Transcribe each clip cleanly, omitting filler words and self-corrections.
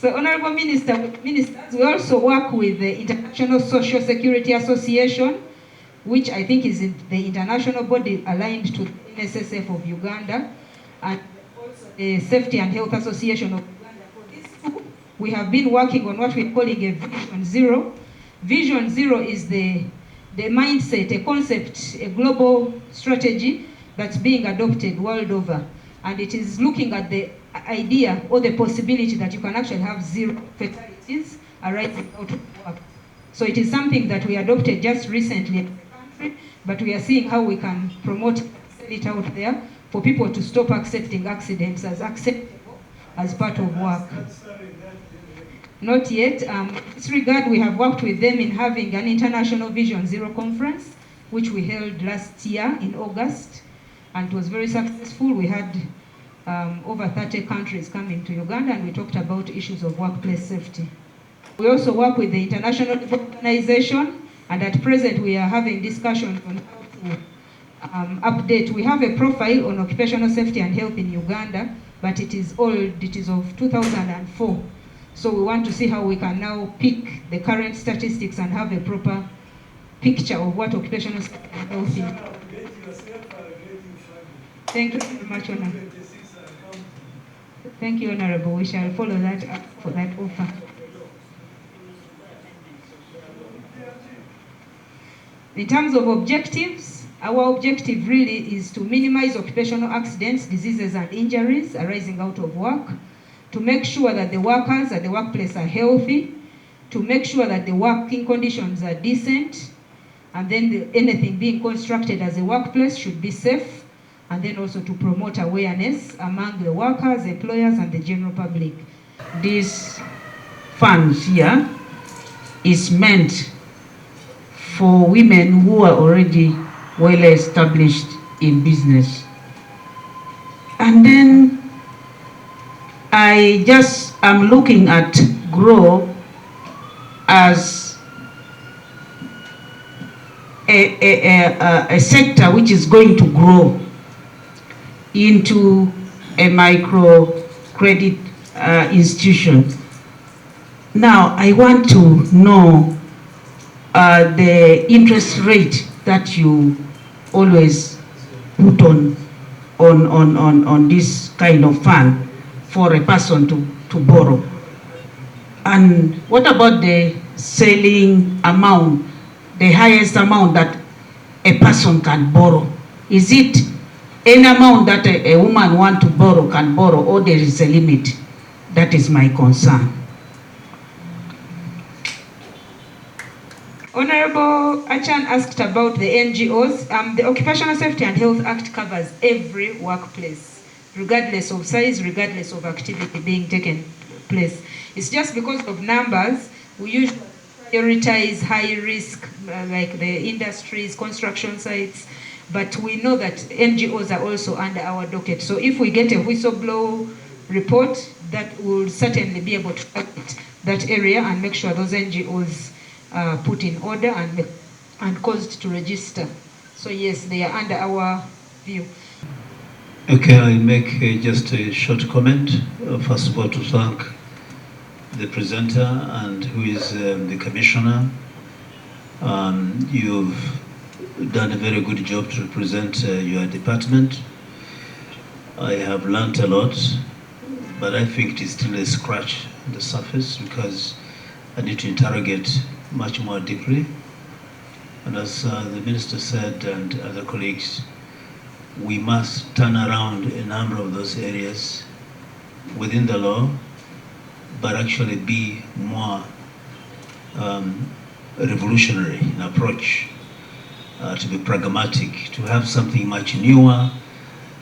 So, Honorable Ministers, we also work with the International Social Security Association, which I think is the international body aligned to the NSSF of Uganda, and also the Safety and Health Association of Uganda. For these two, we have been working on what we're calling a Vision Zero. Vision Zero is the mindset, a concept, a global strategy that's being adopted world over. And it is looking at the idea or the possibility that you can actually have zero fatalities arising out of work. So it is something that we adopted just recently in the country, but we are seeing how we can promote it out there for people to stop accepting accidents as acceptable as part of work. Not yet. In this regard, we have worked with them in having an International Vision Zero conference, which we held last year in August, and it was very successful. We had over 30 countries coming to Uganda, and we talked about issues of workplace safety. We also work with the International Organization, and at present we are having discussions on how to update. We have a profile on occupational safety and health in Uganda, but it is old, it is of 2004. So we want to see how we can now pick the current statistics and have a proper picture of what occupational safety and health is. Thank you very much, Honorable. Thank you, Honorable. We shall follow that up for that offer. In terms of objectives, our objective really is to minimize occupational accidents, diseases, and injuries arising out of work, to make sure that the workers at the workplace are healthy, to make sure that the working conditions are decent, and then anything being constructed as a workplace should be safe, and then also to promote awareness among the workers, employers, and the general public. These funds here is meant for women who are already well established in business. And then I just am looking at GROW as a sector which is going to grow into a micro credit institution. Now, I want to know the interest rate that you always put on this kind of fund for a person to borrow. And what about the selling amount, the highest amount that a person can borrow? Is it any amount that a woman want to borrow can borrow, or there is a limit? That is my concern. Honorable Acan asked about the NGOs. The Occupational Safety and Health Act covers every workplace, regardless of size, regardless of activity being taken place. It's just because of numbers, we usually prioritize high risk, like the industries, construction sites, but we know that NGOs are also under our docket. So if we get a whistleblower report, that will certainly be able to target that area and make sure those NGOs put in order and caused to register. So yes, they are under our view. Okay, I'll make just a short comment. First of all, to thank the presenter and who is the commissioner. You've done a very good job to represent your department. I have learnt a lot, but I think it is still a scratch on the surface because I need to interrogate much more deeply. And as the minister said and other colleagues, we must turn around a number of those areas within the law, but actually be more revolutionary in approach, to be pragmatic, to have something much newer,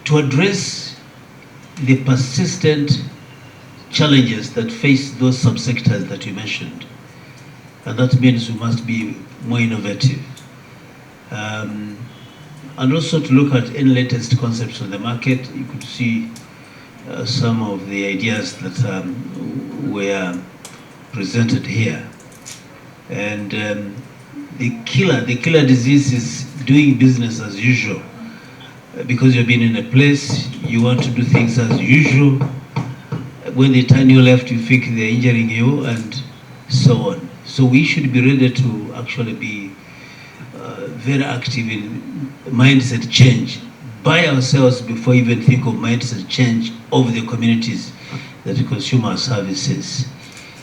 to address the persistent challenges that face those subsectors that you mentioned. And that means we must be more innovative. And also to look at any latest concepts on the market. You could see some of the ideas that were presented here. And the killer disease is doing business as usual. Because you've been in a place, you want to do things as usual, when they turn you left, you think they're injuring you, and so on. So we should be ready to actually be very active in mindset change by ourselves before even think of mindset change of the communities that consume our services.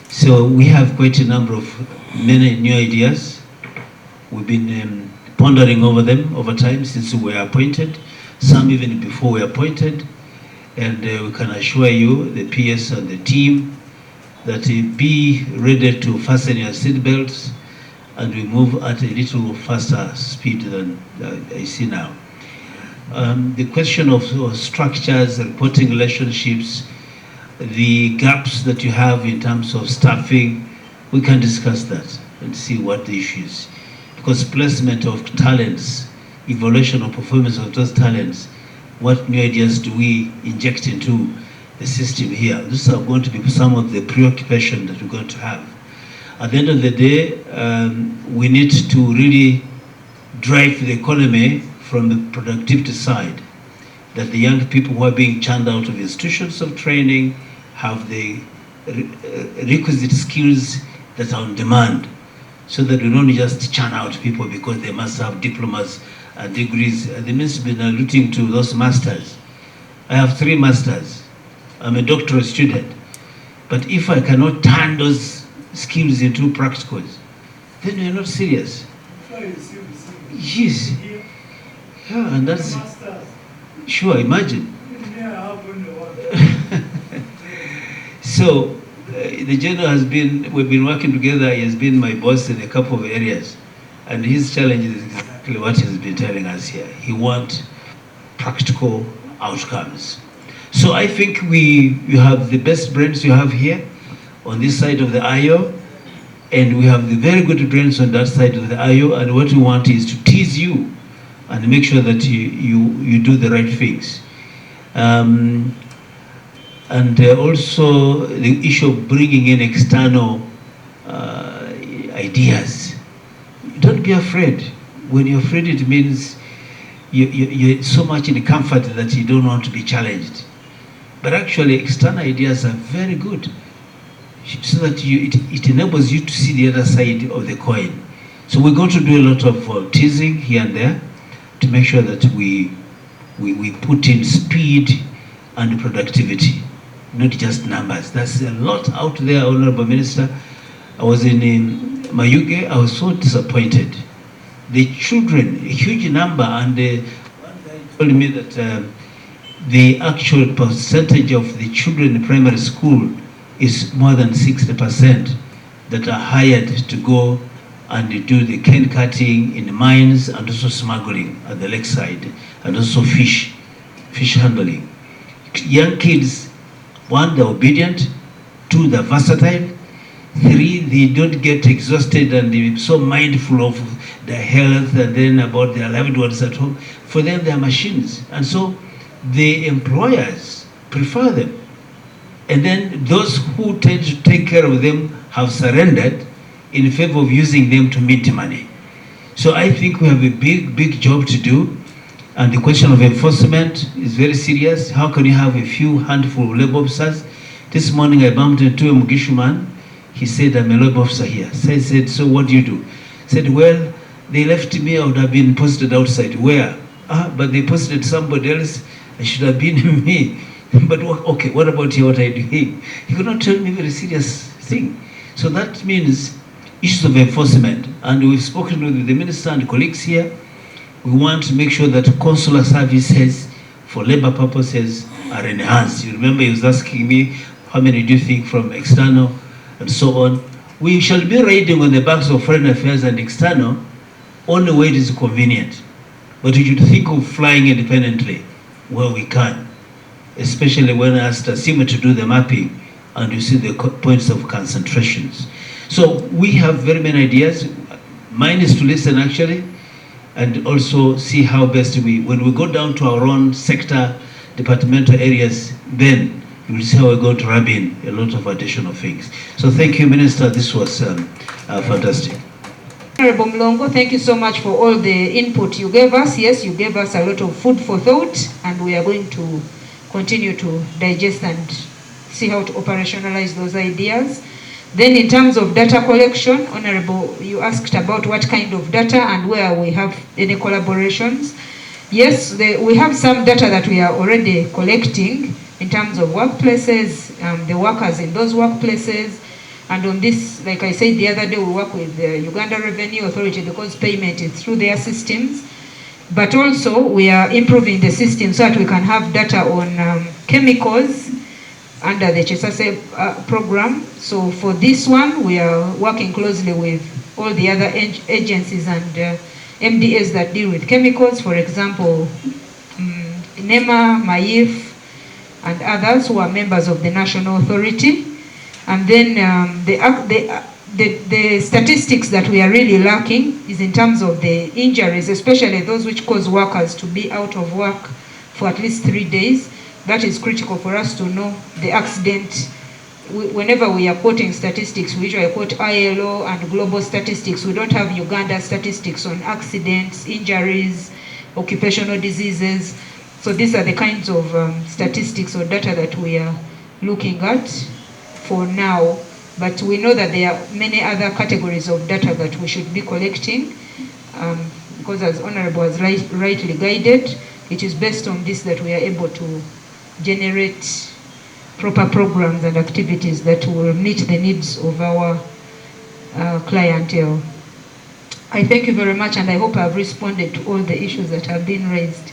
So we have quite a number of many new ideas. We've been pondering over them over time since we were appointed, some even before we were appointed, and we can assure you, the PS and the team, that be ready to fasten your seat belts, and we move at a little faster speed than I see now. The question of structures, reporting relationships, the gaps that you have in terms of staffing, we can discuss that and see what the issue is. Because placement of talents, evaluation of performance of those talents, what new ideas do we inject into the system here? These are going to be some of the preoccupation that we're going to have. At the end of the day, we need to really drive the economy from the productivity side, that the young people who are being churned out of institutions of training have the requisite skills that are on demand, so that we don't just churn out people because they must have diplomas and degrees. The minister has been alluding to those masters. I have 3 masters. I'm a doctoral student. But if I cannot turn those skills into practicals, then we're not serious. Yes. Yeah, and that's... Sure, imagine. So, the general has been, we've been working together, he has been my boss in a couple of areas. And his challenge is exactly what he's been telling us here. He wants practical outcomes. So I think you have the best brains you have here on this side of the IO, and we have the very good brains on that side of the IO, and what we want is to tease you and make sure that you do the right things. And also the issue of bringing in external ideas. Don't be afraid. When you're afraid, it means you're so much in comfort that you don't want to be challenged. But actually, external ideas are very good, so that it enables you to see the other side of the coin. So we're going to do a lot of teasing here and there to make sure that we put in speed and productivity, not just numbers. There's a lot out there, Honorable Minister. I was in Mayuge, I was so disappointed. The children, a huge number, and one guy told me that the actual percentage of the children in primary school is more than 60% that are hired to go and do the cane cutting in the mines, and also smuggling at the lakeside, and also fish handling. Young kids, 1, they're obedient, 2, they're versatile, 3, they don't get exhausted and they're so mindful of their health and then about their loved ones at home. For them, they're machines. And so the employers prefer them. And then those who tend to take care of them have surrendered in favor of using them to mint money. So I think we have a big job to do. And the question of enforcement is very serious. How can you have a few handful of labor officers? This morning I bumped into a Mugishu man. He said, I'm a labor officer here. So I said, so what do you do? He said, well, they left me, I would have been posted outside. Where? But they posted somebody else. I should have been me. But okay, what about you? What are you doing? He could not tell me a very serious thing. So that means issues of enforcement. And we've spoken with the minister and colleagues here. We want to make sure that consular services for labor purposes are enhanced. You remember he was asking me, how many do you think from external and so on? We shall be riding on the backs of foreign affairs and external only where it is convenient. But we should think of flying independently where we can, especially when asked ASIMA to do the mapping and you see the points of concentrations. So we have very many ideas. Mine is to listen actually, and also see how best when we go down to our own sector, departmental areas, then you will see how we're going to rub in a lot of additional things. So thank you, Minister. This was fantastic. Honorable Mlongo, thank you so much for all the input you gave us. Yes, you gave us a lot of food for thought, and we are going to continue to digest and see how to operationalize those ideas. Then in terms of data collection, Honorable, you asked about what kind of data and where we have any collaborations. Yes, we have some data that we are already collecting in terms of workplaces, the workers in those workplaces. And on this, like I said the other day, we work with the Uganda Revenue Authority because payment is through their systems. But also, we are improving the system so that we can have data on chemicals under the Chisase program. So for this one, we are working closely with all the other agencies and MDAs that deal with chemicals, for example, NEMA, MAIF, and others who are members of the National Authority. And then the statistics that we are really lacking is in terms of the injuries, especially those which cause workers to be out of work for at least 3 days. That is critical for us to know the accident. Whenever we are quoting statistics, we usually quote ILO and global statistics. We don't have Uganda statistics on accidents, injuries, occupational diseases. So these are the kinds of statistics or data that we are looking at for now. But we know that there are many other categories of data that we should be collecting because as Honorable has rightly guided, it is based on this that we are able to generate proper programs and activities that will meet the needs of our clientele. I thank you very much, and I hope I've responded to all the issues that have been raised.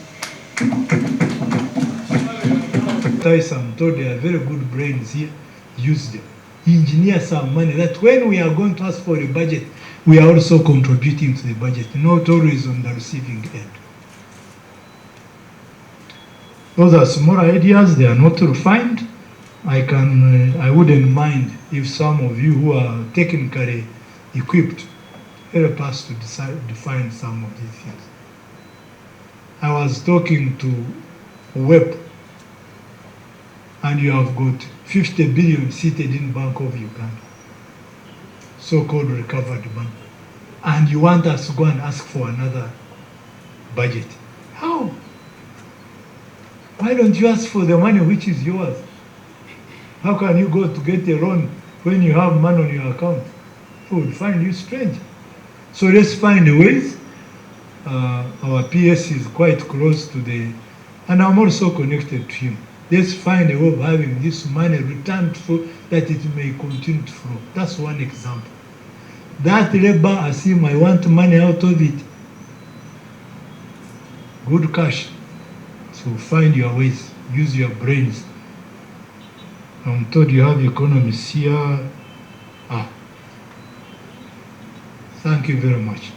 I'm told they are very good brains here. Use them. Engineer some money that when we are going to ask for a budget, we are also contributing to the budget, not always on the receiving end. Those are small ideas, they are not refined. I wouldn't mind if some of you who are technically equipped help us to define some of these things. I was talking to WEP, and you have got 50 billion seated in Bank of Uganda, so-called recovered bank, and you want us to go and ask for another budget. How? Why don't you ask for the money which is yours? How can you go to get a loan when you have money on your account? Who would find you strange? So let's find ways. Our PS is quite close to and I'm also connected to him. Let's find a way of having this money returned so that it may continue to flow. That's one example. That labor, I assume I want money out of it. Good cash. So find your ways, use your brains. I'm told you have economists here. Thank you very much.